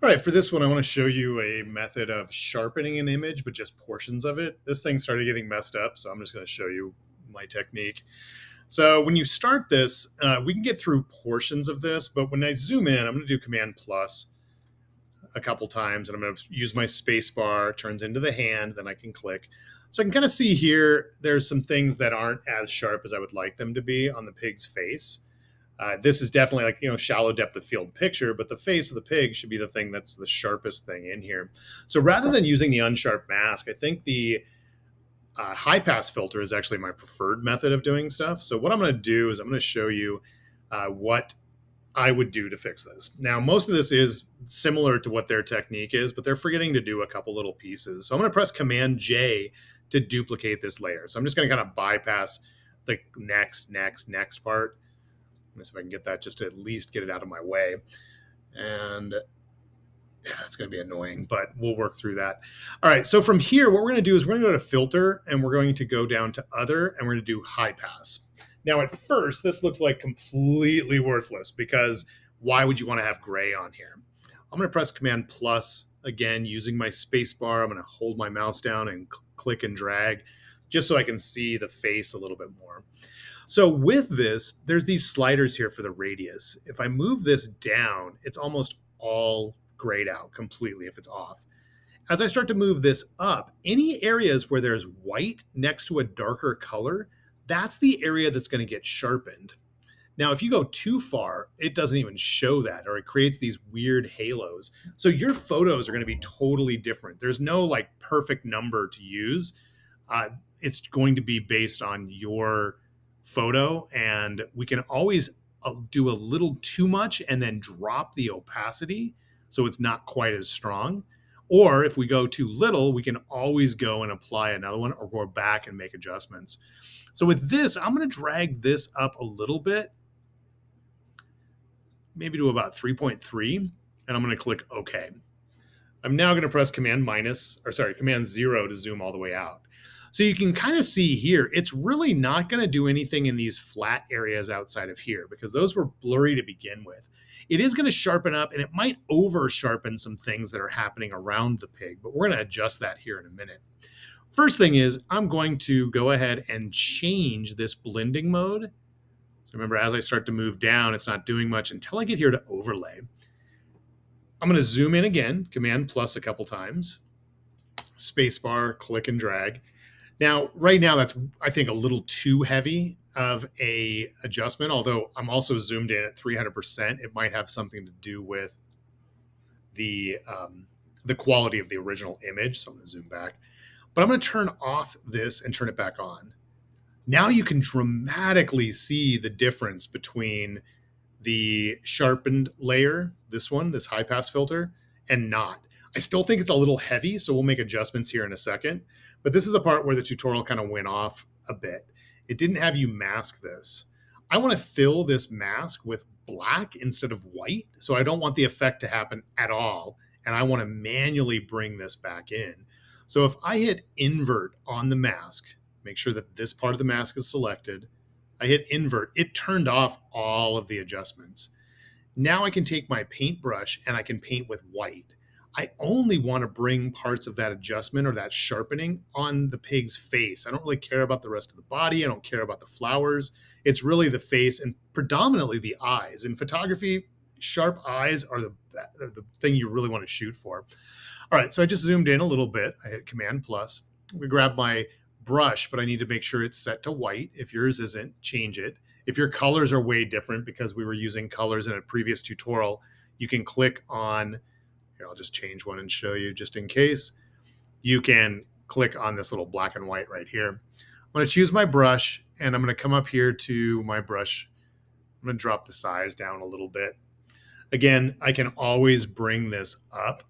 All right, for this one, I want to show you a method of sharpening an image, but just portions of it. This thing started getting messed up, so I'm just going to show you my technique. So when you start this, we can get through portions of this, but when I zoom in, I'm going to do Command plus a couple times, and I'm going to use my space bar, turns into the hand, then I can click. So I can kind of see here, there's some things that aren't as sharp as I would like them to be on the pig's face. This is definitely like, shallow depth of field picture, but the face of the pig should be the thing that's the sharpest thing in here. So rather than using the unsharp mask, I think the high pass filter is actually my preferred method of doing stuff. So what I'm going to do is I'm going to show you what I would do to fix this. Now, most of this is similar to what their technique is, but they're forgetting to do a couple little pieces. So I'm going to press Command J to duplicate this layer. So I'm just going to kind of bypass the next part. Let me see if I can get that just to at least get it out of my way. And yeah, it's going to be annoying, but we'll work through that. All right, so from here, what we're going to do is we're going to go to Filter, and we're going to go down to Other, and we're going to do High Pass. Now, at first, this looks like completely worthless because why would you want to have gray on here? I'm going to press Command plus again using my space bar. I'm going to hold my mouse down and click and drag just so I can see the face a little bit more. So with this, there's these sliders here for the radius. If I move this down, it's almost all grayed out completely if it's off. As I start to move this up, any areas where there's white next to a darker color, that's the area that's going to get sharpened. Now, if you go too far, it doesn't even show that, or it creates these weird halos. So your photos are going to be totally different. There's no like perfect number to use. It's going to be based on your photo, and we can always do a little too much and then drop the opacity so it's not quite as strong. Or if we go too little, we can always go and apply another one or go back and make adjustments. So with this, I'm going to drag this up a little bit, maybe to about 3.3, and I'm going to click OK. I'm now going to press Command 0 to zoom all the way out. So you can kind of see here, it's really not going to do anything in these flat areas outside of here because those were blurry to begin with. It is going to sharpen up, and it might over sharpen some things that are happening around the pig, but we're going to adjust that here in a minute. First thing is I'm going to go ahead and change this blending mode. So remember, as I start to move down, it's not doing much until I get here to overlay. I'm going to zoom in again, Command plus a couple times, spacebar, click and drag. Now, right now, that's, I think, a little too heavy of a adjustment, although I'm also zoomed in at 300%. It might have something to do with the quality of the original image. So I'm going to zoom back. But I'm going to turn off this and turn it back on. Now you can dramatically see the difference between the sharpened layer, this one, this high pass filter, and not. I still think it's a little heavy, so we'll make adjustments here in a second. But this is the part where the tutorial kind of went off a bit. It didn't have you mask this. I want to fill this mask with black instead of white, so I don't want the effect to happen at all, and I want to manually bring this back in. So if I hit invert on the mask, make sure that this part of the mask is selected, I hit invert, it turned off all of the adjustments. Now I can take my paintbrush and I can paint with white. I only want to bring parts of that adjustment or that sharpening on the pig's face. I don't really care about the rest of the body. I don't care about the flowers. It's really the face and predominantly the eyes. In photography, sharp eyes are the thing you really want to shoot for. All right, so I just zoomed in a little bit. I hit Command plus. We grab my brush, but I need to make sure it's set to white. If yours isn't, change it. If your colors are way different because we were using colors in a previous tutorial, you can click on, here, I'll just change one and show you just in case. You can click on this little black and white right here. I'm going to choose my brush, and I'm going to come up here to my brush. I'm going to drop the size down a little bit. Again, I can always bring this up.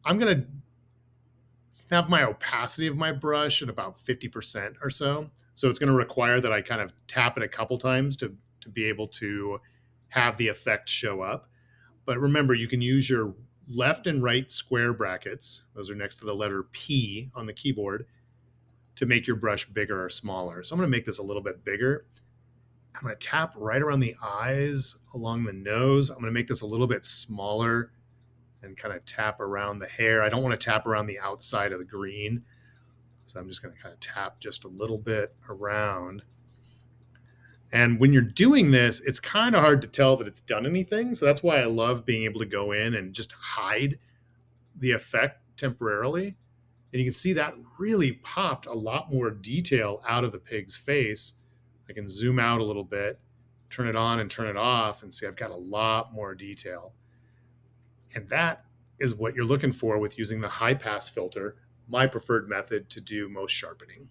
I'm going to have my opacity of my brush at about 50% or so. So it's going to require that I kind of tap it a couple times to be able to have the effect show up. But remember, you can use your left and right square brackets. Those are next to the letter P on the keyboard to make your brush bigger or smaller. So I'm going to make this a little bit bigger. I'm going to tap right around the eyes, along the nose. I'm going to make this a little bit smaller and kind of tap around the hair. I don't want to tap around the outside of the green. So I'm just going to kind of tap just a little bit around. And when you're doing this, it's kind of hard to tell that it's done anything. So that's why I love being able to go in and just hide the effect temporarily. And you can see that really popped a lot more detail out of the pig's face. I can zoom out a little bit, turn it on and turn it off, and see I've got a lot more detail. And that is what you're looking for with using the high pass filter, my preferred method to do most sharpening.